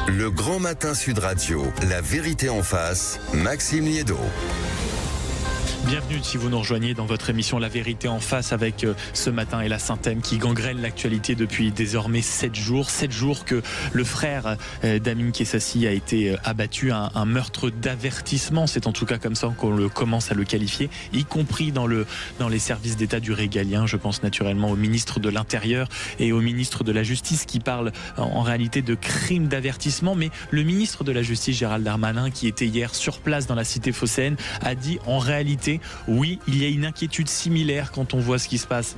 Le Grand Matin Sud Radio, la vérité en face, Maxime Liédot. Bienvenue si vous nous rejoignez dans votre émission La Vérité en face avec ce matin et la Saint-Thème qui gangrène l'actualité depuis désormais 7 jours. 7 jours que le frère d'Amin Kessassi a été abattu, un meurtre d'avertissement. C'est en tout cas comme ça qu'on commence à le qualifier, y compris dans les services d'État du régalien. Je pense naturellement au ministre de l'Intérieur et au ministre de la Justice qui parlent en réalité de crime d'avertissement. Mais le ministre de la Justice, Gérald Darmanin, qui était hier sur place dans la cité phocéenne, a dit en réalité oui, il y a une inquiétude similaire quand on voit ce qui se passe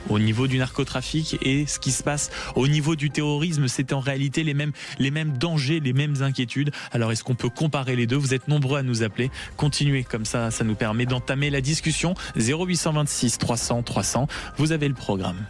au niveau du narcotrafic et ce qui se passe au niveau du terrorisme. C'est en réalité les mêmes dangers, les mêmes inquiétudes. Alors est-ce qu'on peut comparer les deux? Vous êtes nombreux à nous appeler. Continuez comme ça, ça nous permet d'entamer la discussion. 0826 300 300. Vous avez le programme.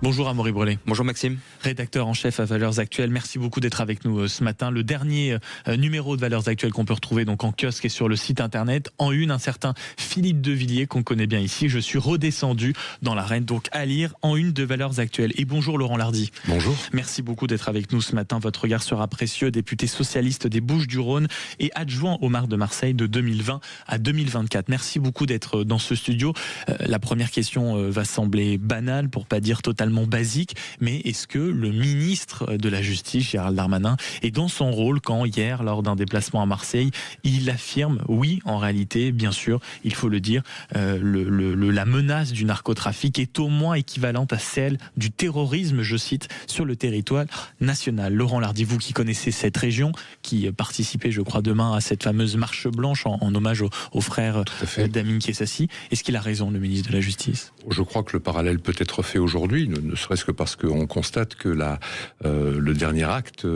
Bonjour Amaury Brelet. Bonjour Maxime. Rédacteur en chef à Valeurs Actuelles. Merci beaucoup d'être avec nous ce matin. Le dernier numéro de Valeurs Actuelles qu'on peut retrouver donc en kiosque et sur le site internet. En une, un certain Philippe Devilliers qu'on connaît bien ici. Je suis redescendu dans l'arène, donc à lire en une de Valeurs Actuelles. Et bonjour Laurent Lardy. Bonjour. Merci beaucoup d'être avec nous ce matin. Votre regard sera précieux. Député socialiste des Bouches-du-Rhône et adjoint au maire de Marseille de 2020 à 2024. Merci beaucoup d'être dans ce studio. La première question va sembler banale, pour pas dire totalement basique, mais est-ce que le ministre de la Justice, Gérald Darmanin, est dans son rôle quand hier, lors d'un déplacement à Marseille, il affirme, oui, en réalité, bien sûr, il faut le dire, la menace du narcotrafic est au moins équivalente à celle du terrorisme, je cite, sur le territoire national. Laurent Lardy, vous qui connaissez cette région, qui participez, je crois, demain à cette fameuse marche blanche en hommage aux frères d'Amin Kessassi, est-ce qu'il a raison, le ministre de la Justice? Je crois que le parallèle peut être fait aujourd'hui, ne serait-ce que parce qu'on constate que le dernier acte,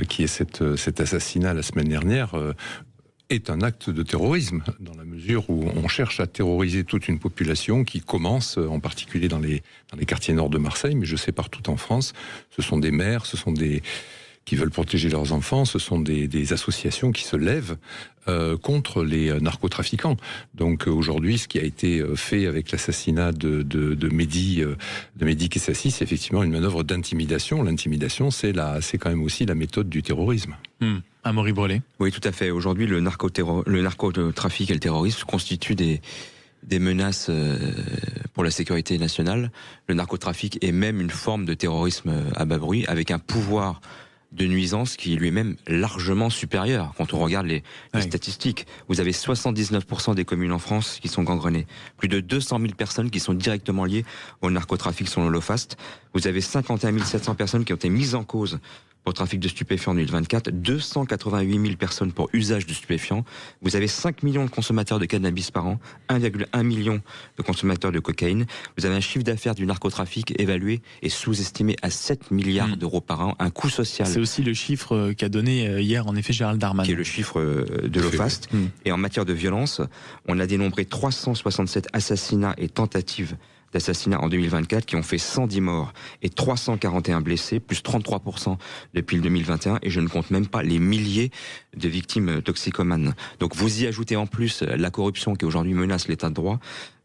qui est cet assassinat la semaine dernière, est un acte de terrorisme, dans la mesure où on cherche à terroriser toute une population qui commence, en particulier dans les quartiers nord de Marseille, mais je sais partout en France, ce sont des mères, ce sont des qui veulent protéger leurs enfants, ce sont des associations qui se lèvent contre les narcotrafiquants. Donc aujourd'hui, ce qui a été fait avec l'assassinat de Mehdi Kessassi, c'est effectivement une manœuvre d'intimidation. L'intimidation, c'est quand même aussi la méthode du terrorisme. Amaury Brelet. Oui, tout à fait. Aujourd'hui, le narcotrafic et le terrorisme constituent des menaces pour la sécurité nationale. Le narcotrafic est même une forme de terrorisme à bas bruit, avec un pouvoir de nuisance qui est lui-même largement supérieur. Quand on regarde les statistiques, vous avez 79% des communes en France qui sont gangrenées. Plus de 200 000 personnes qui sont directement liées au narcotrafic selon l'OFAST. Vous avez 51 700 personnes qui ont été mises en cause pour trafic de stupéfiants en 2024, 288 000 personnes pour usage de stupéfiants. Vous avez 5 millions de consommateurs de cannabis par an, 1,1 million de consommateurs de cocaïne. Vous avez un chiffre d'affaires du narcotrafic évalué et sous-estimé à 7 milliards d'euros par an, un coût social. C'est aussi le chiffre qu'a donné hier en effet Gérald Darmanin. Qui est le chiffre de l'OFAST. Et en matière de violence, on a dénombré 367 assassinats et tentatives d'assassinats en 2024 qui ont fait 110 morts et 341 blessés, plus 33% depuis le 2021, et je ne compte même pas les milliers de victimes toxicomanes. Donc vous y ajoutez en plus la corruption qui aujourd'hui menace l'état de droit,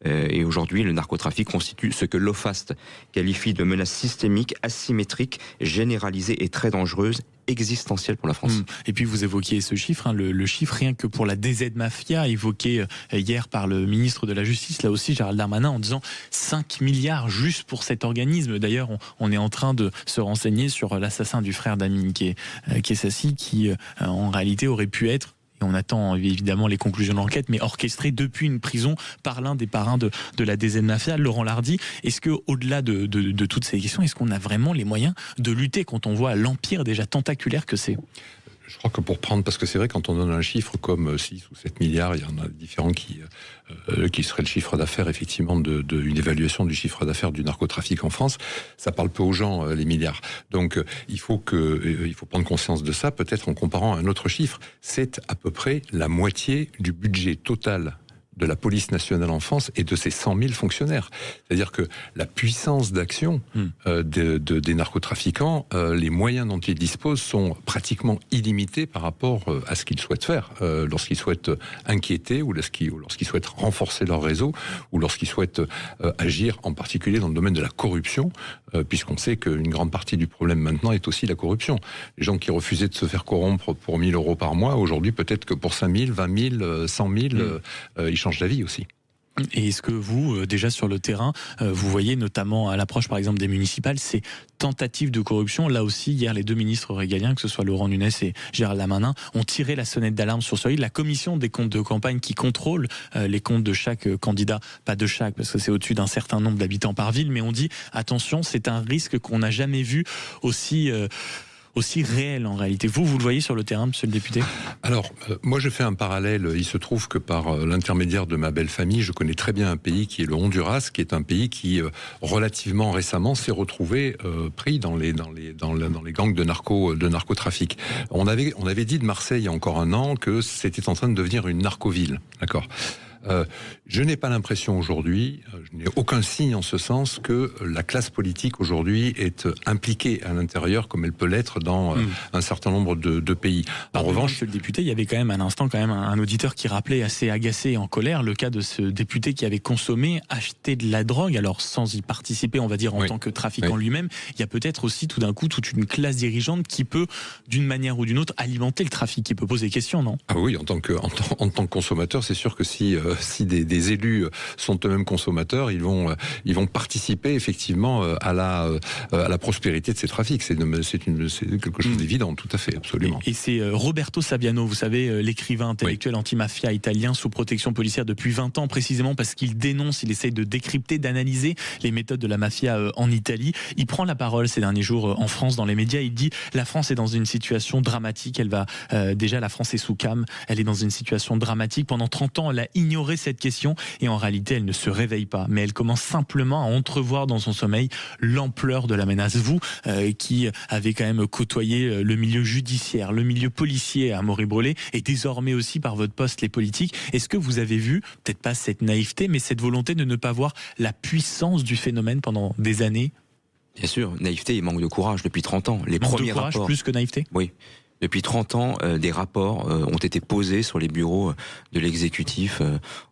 et aujourd'hui le narcotrafic constitue ce que l'OFAST qualifie de menace systémique, asymétrique, généralisée et très dangereuse, existentielle pour la France. Et puis vous évoquiez ce chiffre, le chiffre rien que pour la DZ Mafia évoqué hier par le ministre de la Justice, là aussi Gérald Darmanin, en disant 5 milliards juste pour cet organisme. D'ailleurs, on est en train de se renseigner sur l'assassin du frère d'Amin Kessassi qui en réalité aurait pu être, et on attend évidemment les conclusions de l'enquête, mais orchestré depuis une prison par l'un des parrains de la DZ Mafia, Laurent Lardy. Est-ce que, au-delà de toutes ces questions, est-ce qu'on a vraiment les moyens de lutter quand on voit l'empire déjà tentaculaire que c'est? Je crois que pour prendre, parce que c'est vrai, quand on donne un chiffre comme 6 ou 7 milliards, il y en a différents qui serait le chiffre d'affaires, effectivement, une évaluation du chiffre d'affaires du narcotrafic en France, ça parle peu aux gens, les milliards. Donc, il faut prendre conscience de ça, peut-être en comparant à un autre chiffre. C'est à peu près la moitié du budget total de la police nationale en France et de ses 100 000 fonctionnaires. C'est-à-dire que la puissance d'action des narcotrafiquants, les moyens dont ils disposent sont pratiquement illimités par rapport à ce qu'ils souhaitent faire, lorsqu'ils souhaitent inquiéter ou lorsqu'ils souhaitent renforcer leur réseau ou lorsqu'ils souhaitent agir en particulier dans le domaine de la corruption, puisqu'on sait qu'une grande partie du problème maintenant est aussi la corruption. Les gens qui refusaient de se faire corrompre pour 1 000 € par mois, aujourd'hui peut-être que pour 5 000, 20 000, 100 000, ils changent d'avis aussi. Et est-ce que vous, déjà sur le terrain, vous voyez notamment à l'approche par exemple des municipales, ces tentatives de corruption? Là aussi, hier, les deux ministres régaliens, que ce soit Laurent Nunez et Gérald Darmanin, ont tiré la sonnette d'alarme sur ce. La commission des comptes de campagne qui contrôle les comptes de chaque candidat, pas de chaque, parce que c'est au-dessus d'un certain nombre d'habitants par ville, mais on dit, attention, c'est un risque qu'on n'a jamais vu aussi réel en réalité. Vous le voyez sur le terrain, monsieur le député? Alors, moi je fais un parallèle. Il se trouve que par l'intermédiaire de ma belle famille, je connais très bien un pays qui est le Honduras, qui est un pays qui, relativement récemment, s'est retrouvé pris dans les gangs de narcotrafic. On avait dit de Marseille il y a encore un an que c'était en train de devenir une narcoville. D'accord. Je n'ai pas l'impression aujourd'hui, je n'ai aucun signe en ce sens que la classe politique aujourd'hui est impliquée à l'intérieur comme elle peut l'être dans un certain nombre de pays. En revanche, monsieur le député, il y avait quand même à l'instant un auditeur qui rappelait assez agacé et en colère le cas de ce député qui avait consommé, acheté de la drogue, alors sans y participer, on va dire en tant que trafiquant lui-même. Il y a peut-être aussi tout d'un coup toute une classe dirigeante qui peut, d'une manière ou d'une autre, alimenter le trafic, qui peut poser question, non? Ah oui, en tant que consommateur, c'est sûr que si des élus sont eux-mêmes consommateurs, ils vont participer effectivement à la prospérité de ces trafics. C'est quelque chose d'évident, tout à fait, absolument. Et c'est Roberto Saviano, vous savez, l'écrivain intellectuel anti-mafia italien sous protection policière depuis 20 ans, précisément parce qu'il dénonce, il essaye de décrypter, d'analyser les méthodes de la mafia en Italie. Il prend la parole ces derniers jours en France, dans les médias. Il dit la France est dans une situation dramatique. Elle va déjà, la France est sous cam. Elle est dans une situation dramatique. Pendant 30 ans, elle a ignoré cette question et en réalité, elle ne se réveille pas. Mais elle commence simplement à entrevoir dans son sommeil l'ampleur de la menace. Vous, qui avez quand même côtoyé le milieu judiciaire, le milieu policier à Amaury-Brollet et désormais aussi par votre poste les politiques, est-ce que vous avez vu, peut-être pas cette naïveté, mais cette volonté de ne pas voir la puissance du phénomène pendant des années? Bien sûr, naïveté et manque de courage depuis 30 ans. Les manque premiers de courage rapports, plus que naïveté? Oui. Depuis 30 ans, des rapports ont été posés sur les bureaux de l'exécutif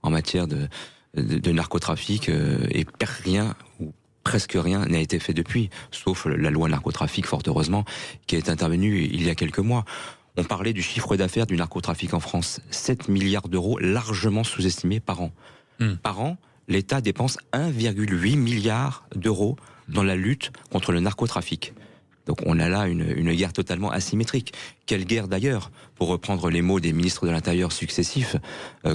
en matière de narcotrafic et rien ou presque rien n'a été fait depuis, sauf la loi narcotrafic, fort heureusement, qui est intervenue il y a quelques mois. On parlait du chiffre d'affaires du narcotrafic en France, 7 milliards d'euros largement sous-estimés par an. Par an, l'État dépense 1,8 milliard d'euros dans la lutte contre le narcotrafic. Donc on a là une guerre totalement asymétrique. Quelle guerre d'ailleurs, pour reprendre les mots des ministres de l'Intérieur successifs,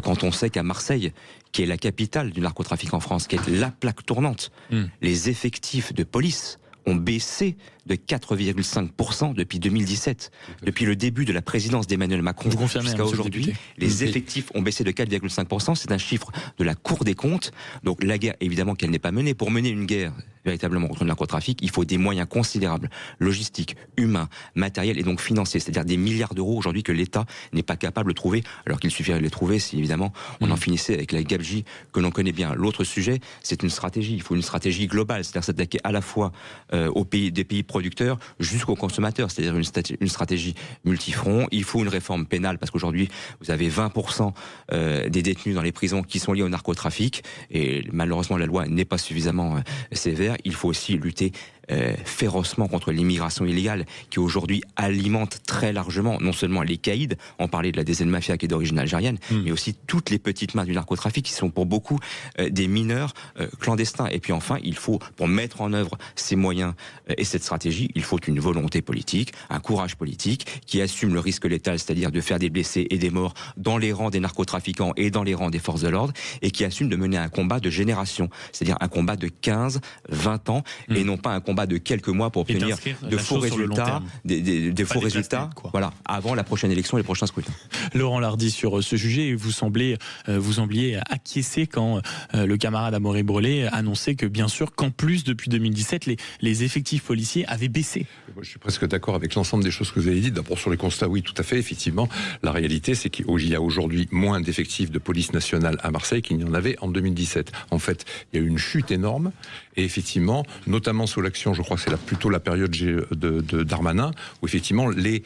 quand on sait qu'à Marseille, qui est la capitale du narcotrafic en France, qui est la plaque tournante, les effectifs de police ont baissé de 4,5% depuis 2017. Depuis le début de la présidence d'Emmanuel Macron jusqu'à aujourd'hui, les effectifs ont baissé de 4,5%. C'est un chiffre de la Cour des comptes. Donc la guerre, évidemment qu'elle n'est pas menée. Pour mener une guerre véritablement contre le narcotrafic, il faut des moyens considérables, logistiques, humains, matériels et donc financiers. C'est-à-dire des milliards d'euros aujourd'hui que l'État n'est pas capable de trouver, alors qu'il suffirait de les trouver si évidemment on en finissait avec la gabegie que l'on connaît bien. L'autre sujet, c'est une stratégie. Il faut une stratégie globale, c'est-à-dire s'attaquer à la fois des pays producteurs jusqu'aux consommateurs, c'est-à-dire une stratégie multifront. Il faut une réforme pénale parce qu'aujourd'hui, vous avez 20% des détenus dans les prisons qui sont liés au narcotrafic et malheureusement la loi n'est pas suffisamment sévère. Il faut aussi lutter férocement contre l'immigration illégale qui aujourd'hui alimente très largement non seulement les caïds, on parlait de la DZ Mafia qui est d'origine algérienne, mais aussi toutes les petites mains du narcotrafic qui sont pour beaucoup des mineurs clandestins. Et puis enfin, il faut, pour mettre en œuvre ces moyens et cette stratégie, il faut une volonté politique, un courage politique qui assume le risque létal, c'est-à-dire de faire des blessés et des morts dans les rangs des narcotrafiquants et dans les rangs des forces de l'ordre, et qui assume de mener un combat de génération, c'est-à-dire un combat de 15, 20 ans, et non pas un combat combat de quelques mois pour obtenir de faux résultats, des faux résultats, voilà, avant la prochaine élection et les prochains scrutins. Laurent Lardy, sur ce sujet, vous sembliez acquiescer quand le camarade Amaury Brelet annonçait que, bien sûr, qu'en plus, depuis 2017, les effectifs policiers avaient baissé. Moi, je suis presque d'accord avec l'ensemble des choses que vous avez dites. D'abord, sur les constats, oui, tout à fait, effectivement. La réalité, c'est qu'il y a aujourd'hui moins d'effectifs de police nationale à Marseille qu'il n'y en avait en 2017. En fait, il y a eu une chute énorme. Et effectivement, notamment sous l'action, je crois que c'est plutôt la période de Darmanin, où effectivement les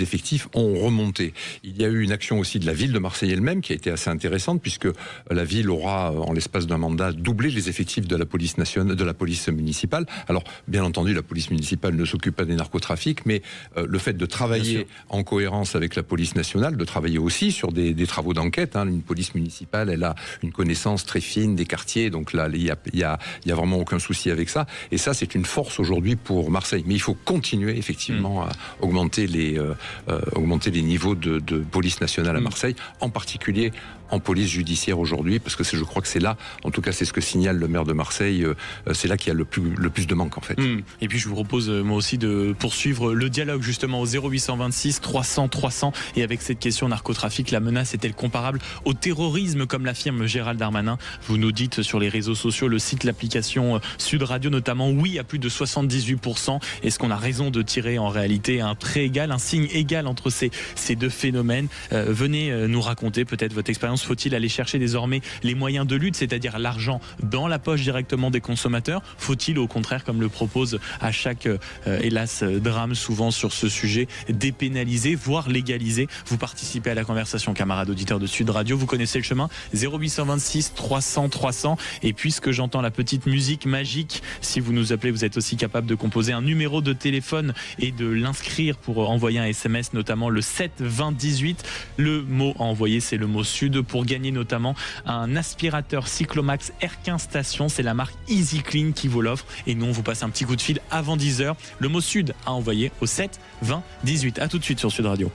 effectifs ont remonté. Il y a eu une action aussi de la ville de Marseille elle-même qui a été assez intéressante, puisque la ville aura, en l'espace d'un mandat, doublé les effectifs de la police nationale, de la police municipale. Alors, bien entendu, la police municipale ne s'occupe pas des narcotrafics, mais le fait de travailler en cohérence avec la police nationale, de travailler aussi sur des travaux d'enquête. Une police municipale, elle a une connaissance très fine des quartiers, donc là, il y a vraiment aucun souci avec ça. Et ça, c'est une force aujourd'hui pour Marseille. Mais il faut continuer effectivement à augmenter les niveaux de police nationale à Marseille, en particulier en police judiciaire aujourd'hui, parce que je crois que c'est là, en tout cas c'est ce que signale le maire de Marseille, c'est là qu'il y a le plus de manque en fait. Et puis je vous propose moi aussi de poursuivre le dialogue justement au 0826 300 300, et avec cette question narcotrafic, la menace est-elle comparable au terrorisme comme l'affirme Gérald Darmanin? Vous nous dites sur les réseaux sociaux, le site, l'application Sud Radio notamment, oui à plus de 78%. Est-ce qu'on a raison de tirer en réalité un trait égal, un signe égal entre ces deux phénomènes? Venez nous raconter peut-être votre expérience. Faut-il aller chercher désormais les moyens de lutte, c'est-à-dire l'argent dans la poche directement des consommateurs? Faut-il au contraire, comme le propose à chaque hélas drame souvent sur ce sujet, dépénaliser, voire légaliser? Vous participez à la conversation, camarades auditeurs de Sud Radio, vous connaissez le chemin, 0826 300 300. Et puisque j'entends la petite musique magique, si vous nous appelez, vous êtes aussi capable de composer un numéro de téléphone et de l'inscrire pour envoyer un SMS, notamment le 7 20 18. Le mot à envoyer, c'est le mot Sud, pour gagner notamment un aspirateur Cyclomax R15 Station. C'est la marque Easy Clean qui vous l'offre. Et nous, on vous passe un petit coup de fil avant 10h. Le mot Sud à envoyer au 7 20 18. À tout de suite sur Sud Radio.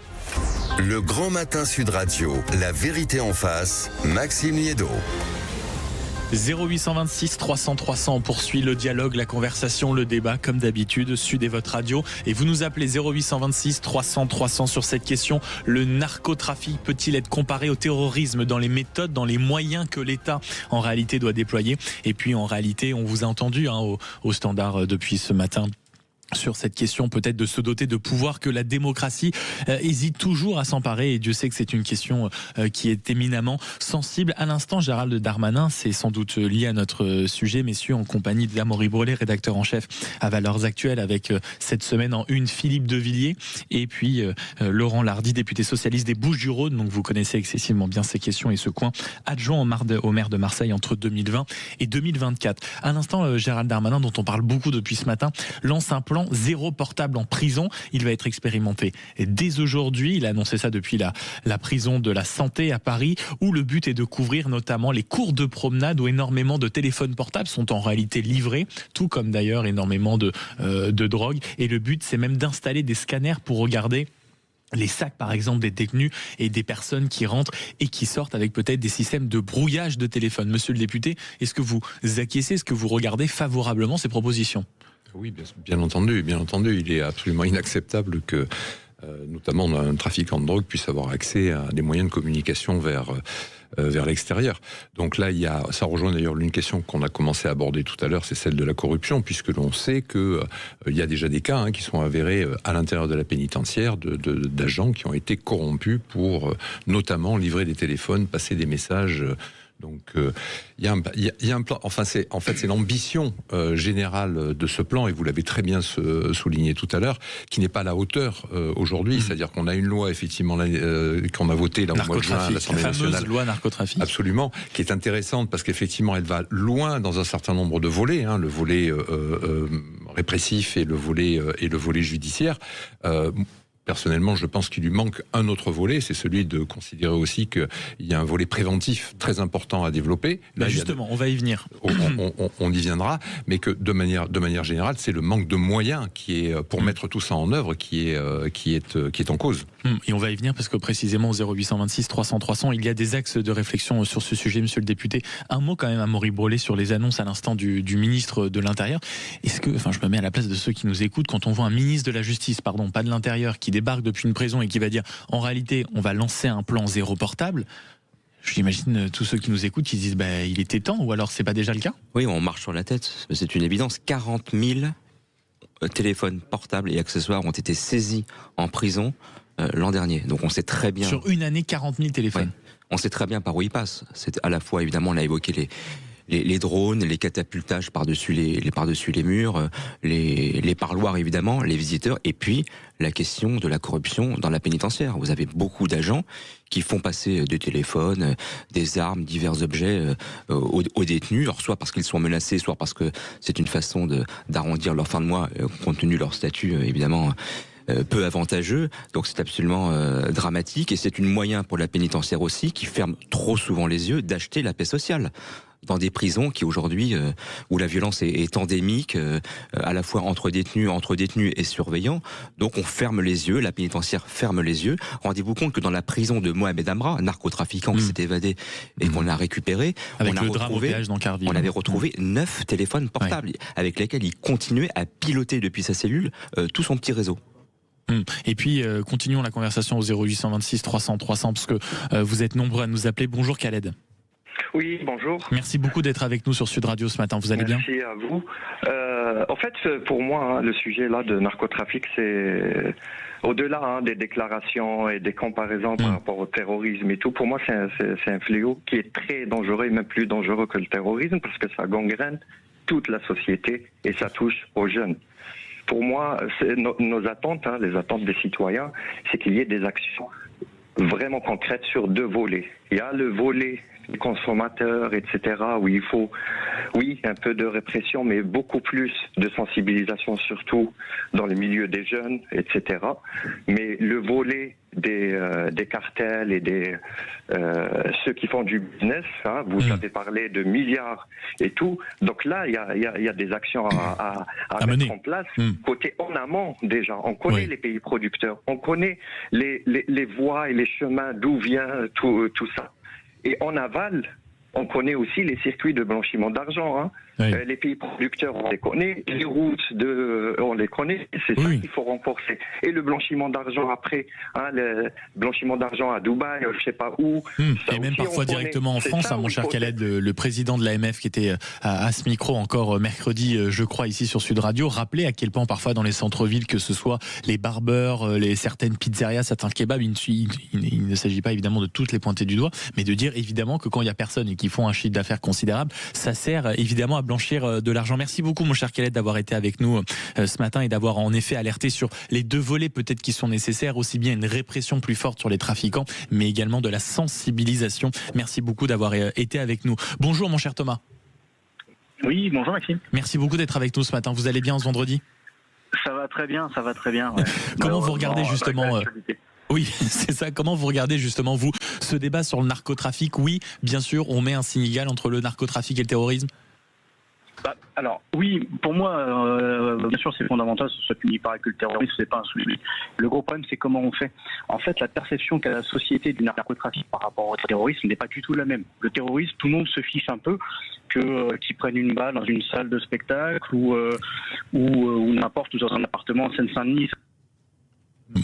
Le Grand Matin Sud Radio, la vérité en face, Maxime Liédot. 0826 300 300, on poursuit le dialogue, la conversation, le débat comme d'habitude. Sud est votre radio et vous nous appelez 0826 300 300 sur cette question. Le narcotrafic peut-il être comparé au terrorisme dans les méthodes, dans les moyens que l'État en réalité doit déployer? Et puis en réalité, on vous a entendu au standard depuis ce matin sur cette question, peut-être de se doter de pouvoir que la démocratie hésite toujours à s'emparer, et Dieu sait que c'est une question qui est éminemment sensible. À l'instant, Gérald Darmanin, c'est sans doute lié à notre sujet, messieurs, en compagnie d'Amaury Brelet, rédacteur en chef à Valeurs Actuelles, avec cette semaine en une Philippe Devilliers, et puis Laurent Lardy, député socialiste des Bouches-du-Rhône, donc vous connaissez excessivement bien ces questions et ce coin, adjoint au maire de Marseille entre 2020 et 2024. À l'instant, Gérald Darmanin, dont on parle beaucoup depuis ce matin, lance un plan zéro portable en prison. Il va être expérimenté dès aujourd'hui. Il a annoncé ça depuis la prison de la Santé à Paris, où le but est de couvrir notamment les cours de promenade où énormément de téléphones portables sont en réalité livrés, tout comme d'ailleurs énormément de drogue. Et le but, c'est même d'installer des scanners pour regarder les sacs, par exemple, des détenus et des personnes qui rentrent et qui sortent, avec peut-être des systèmes de brouillage de téléphone. Monsieur le député, est-ce que vous acquiescez, est-ce que vous regardez favorablement ces propositions? Oui, bien entendu. Il est absolument inacceptable que, notamment un trafiquant de drogue, puisse avoir accès à des moyens de communication vers l'extérieur. Donc là, ça rejoint d'ailleurs l'une question qu'on a commencé à aborder tout à l'heure, c'est celle de la corruption, puisque l'on sait que il y a déjà des cas qui sont avérés à l'intérieur de la pénitentiaire d'agents qui ont été corrompus pour notamment livrer des téléphones, passer des messages. Donc il y a un plan. Enfin, c'est l'ambition générale de ce plan, et vous l'avez très bien souligné tout à l'heure, qui n'est pas à la hauteur aujourd'hui. C'est-à-dire qu'on a une loi effectivement qu'on a votée là au mois de juin à l'Assemblée nationale. La fameuse loi narcotrafic. Absolument, qui est intéressante parce qu'effectivement elle va loin dans un certain nombre de volets, le volet répressif et le volet judiciaire. Personnellement, je pense qu'il lui manque un autre volet, c'est celui de considérer aussi qu'il y a un volet préventif très important à développer. Là, justement, on va y venir. On y viendra, mais que de manière générale, c'est le manque de moyens qui est, pour mettre tout ça en œuvre, qui est en cause. Et on va y venir parce que précisément au 0826 300 300, il y a des axes de réflexion sur ce sujet, monsieur le député. Un mot quand même, Amaury Brelet, sur les annonces à l'instant du ministre de l'Intérieur. Est-ce que, je me mets à la place de ceux qui nous écoutent, quand on voit un ministre de la Justice, pas de l'Intérieur, qui débarque depuis une prison et qui va dire en réalité on va lancer un plan zéro portable, j'imagine tous ceux qui nous écoutent ils disent il était temps, ou alors c'est pas déjà le cas? Oui, on marche sur la tête, c'est une évidence. 40 000 téléphones portables et accessoires ont été saisis en prison l'an dernier, donc on sait très bien... Sur une année, 40 000 téléphones. Ouais. On sait très bien par où ils passent. C'est à la fois, évidemment, on a évoqué les drones, les catapultages par-dessus les murs, les parloirs évidemment, les visiteurs, et puis la question de la corruption dans la pénitentiaire. Vous avez beaucoup d'agents qui font passer des téléphones, des armes, divers objets aux détenus, alors soit parce qu'ils sont menacés, soit parce que c'est une façon d'arrondir leur fin de mois, compte tenu de leur statut évidemment peu avantageux. Donc c'est absolument dramatique, et c'est un moyen pour la pénitentiaire aussi, qui ferme trop souvent les yeux, d'acheter la paix sociale dans des prisons qui aujourd'hui, où la violence est endémique, à la fois entre détenus et surveillants. Donc on ferme les yeux, la pénitentiaire ferme les yeux. Rendez-vous compte que dans la prison de Mohamed Amra, narcotrafiquant qui s'est évadé et qu'on a récupéré, on avait retrouvé 9 téléphones portables avec lesquels il continuait à piloter depuis sa cellule tout son petit réseau. Et puis continuons la conversation au 0826 300 300 parce que vous êtes nombreux à nous appeler. Bonjour Khaled. Oui, bonjour. Merci beaucoup d'être avec nous sur Sud Radio ce matin. Vous allez bien? Merci à vous. En fait, pour moi, le sujet là de narcotrafic, c'est au-delà des déclarations et des comparaisons par rapport au terrorisme et tout. Pour moi, c'est un fléau qui est très dangereux, et même plus dangereux que le terrorisme, parce que ça gangrène toute la société et ça touche aux jeunes. Pour moi, nos attentes, les attentes des citoyens, c'est qu'il y ait des actions vraiment concrètes sur 2 volets. Il y a le volet des consommateurs, etc., où il faut, un peu de répression, mais beaucoup plus de sensibilisation, surtout dans les milieux des jeunes, etc. Mais le volet des cartels et ceux qui font du business, vous avez parlé de milliards et tout. Donc là, il y a des actions à mettre en place. Côté en amont, déjà, on connaît les pays producteurs, on connaît les voies et les chemins d'où vient tout ça. Et en aval, on connaît aussi les circuits de blanchiment d'argent. Les pays producteurs, on les connaît. Les routes, on les connaît. C'est ça qu'il faut renforcer. Et le blanchiment d'argent après, le blanchiment d'argent à Dubaï, je ne sais pas où. Et même parfois directement en France, mon cher Khaled, le président de l'AMF qui était à ce micro encore mercredi, je crois, ici sur Sud Radio, rappelait à quel point parfois dans les centres-villes, que ce soit les barbeurs, certaines pizzerias, certains kebabs, il ne s'agit pas évidemment de toutes les pointer du doigt, mais de dire évidemment que quand il n'y a personne et qu'ils font un chiffre d'affaires considérable, ça sert évidemment à blanchir de l'argent. Merci beaucoup mon cher Khaled d'avoir été avec nous ce matin et d'avoir en effet alerté sur les 2 volets peut-être qui sont nécessaires, aussi bien une répression plus forte sur les trafiquants, mais également de la sensibilisation. Merci beaucoup d'avoir été avec nous. Bonjour mon cher Thomas. Oui, bonjour Maxime. Merci beaucoup d'être avec nous ce matin. Vous allez bien ce vendredi? Ça va très bien, Ouais. Comment vous regardez justement Oui, c'est ça. Comment vous regardez justement, vous, ce débat sur le narcotrafic? Oui, bien sûr, on met un signe égal entre le narcotrafic et le terrorisme? Alors, oui, pour moi, bien sûr, c'est fondamental que ce soit puni pareil que le terrorisme, c'est pas un souci. Le gros problème, c'est comment on fait. En fait, la perception qu'a la société du narcotrafic par rapport au terrorisme n'est pas du tout la même. Le terrorisme, tout le monde se fiche un peu qu'ils prennent une balle dans une salle de spectacle ou n'importe où dans un appartement en Seine-Saint-Denis.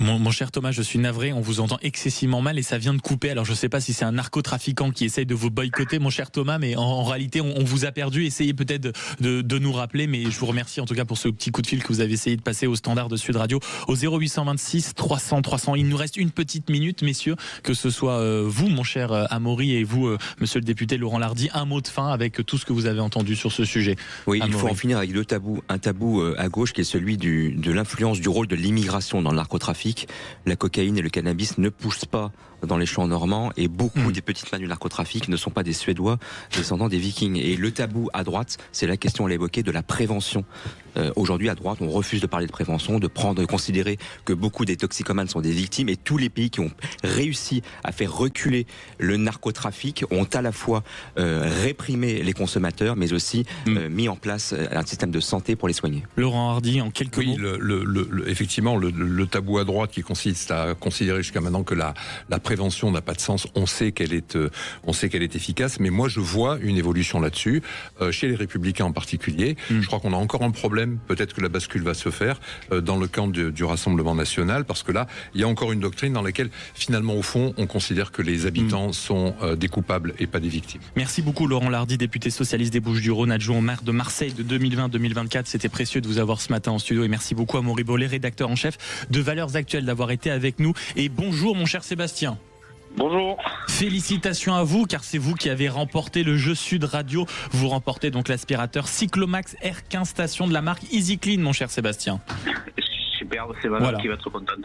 Mon cher Thomas, je suis navré, on vous entend excessivement mal et ça vient de couper. Alors je ne sais pas si c'est un narcotrafiquant qui essaye de vous boycotter, mon cher Thomas, mais en réalité on vous a perdu. Essayez peut-être de nous rappeler, mais je vous remercie en tout cas pour ce petit coup de fil que vous avez essayé de passer au standard de Sud Radio au 0826 300 300. Il nous reste une petite minute, messieurs, que ce soit vous, mon cher Amaury, et vous, monsieur le député Laurent Lardy, un mot de fin avec tout ce que vous avez entendu sur ce sujet. Oui, Amaury. Il faut en finir avec 2 tabous. Un tabou à gauche qui est celui de l'influence du rôle de l'immigration dans le narcotrafic. narcotrafic. La cocaïne et le cannabis ne poussent pas dans les champs normands et beaucoup des petites mains du narcotrafic ne sont pas des Suédois descendants des Vikings. Et le tabou à droite, c'est la question, on l'a évoqué, de la prévention. Aujourd'hui, à droite, on refuse de parler de prévention, de considérer que beaucoup des toxicomanes sont des victimes, et tous les pays qui ont réussi à faire reculer le narcotrafic ont à la fois réprimé les consommateurs, mais aussi mis en place un système de santé pour les soigner. Laurent Hardy, en quelques mots. Effectivement, le tabou à droite qui consiste à considérer jusqu'à maintenant que la prévention n'a pas de sens. On sait qu'elle est efficace, mais moi je vois une évolution là-dessus, chez les Républicains en particulier. Je crois qu'on a encore un problème. Peut-être que la bascule va se faire dans le camp du Rassemblement national, parce que là, il y a encore une doctrine dans laquelle, finalement, au fond, on considère que les habitants sont des coupables et pas des victimes. Merci beaucoup, Laurent Hardy, député socialiste des Bouches-du-Rhône, adjoint au maire de Marseille de 2020-2024. C'était précieux de vous avoir ce matin en studio, et merci beaucoup à Maury Bollet, rédacteur en chef de Valeurs Actuelles, d'avoir été avec nous. Et bonjour, mon cher Sébastien. Bonjour. Félicitations à vous, car c'est vous qui avez remporté le jeu Sud Radio. Vous remportez donc l'aspirateur Cyclomax R15 Station de la marque Easy Clean, mon cher Sébastien. Super, c'est Valère qui va être contente.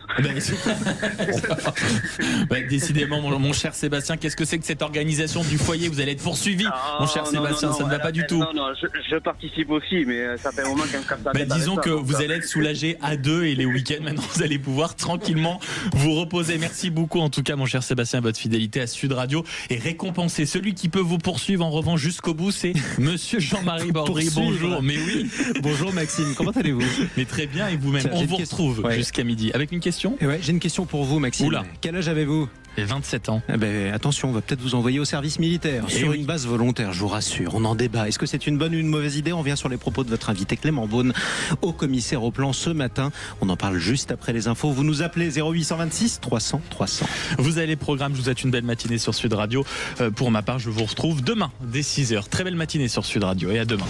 Décidément, mon cher Sébastien, qu'est-ce que c'est que cette organisation du foyer? Vous allez être poursuivi, mon cher Sébastien, ça ne va pas du tout. Non, je participe aussi, mais ça fait un moment qu'un capteur. Disons que vous allez être soulagé à deux, et les week-ends, maintenant, vous allez pouvoir tranquillement vous reposer. Merci beaucoup, en tout cas, mon cher Sébastien, votre fidélité à Sud Radio et récompenser. Celui qui peut vous poursuivre, en revanche, jusqu'au bout, c'est Monsieur Jean-Marie Bordry. Bonjour. Mais oui. Bonjour Maxime, comment allez-vous? Mais très bien, et vous-même? On vous retrouve jusqu'à midi. Avec une question? J'ai une question pour vous, Maxime. Oula. Quel âge avez-vous? 27 ans. Attention, on va peut-être vous envoyer au service militaire sur une base volontaire, je vous rassure. On en débat. Est-ce que c'est une bonne ou une mauvaise idée? On vient sur les propos de votre invité Clément Beaune, haut commissaire au plan ce matin. On en parle juste après les infos. Vous nous appelez 0826 300 300. Vous avez les programmes. Je vous souhaite une belle matinée sur Sud Radio. Pour ma part, je vous retrouve demain dès 6h. Très belle matinée sur Sud Radio, et à demain.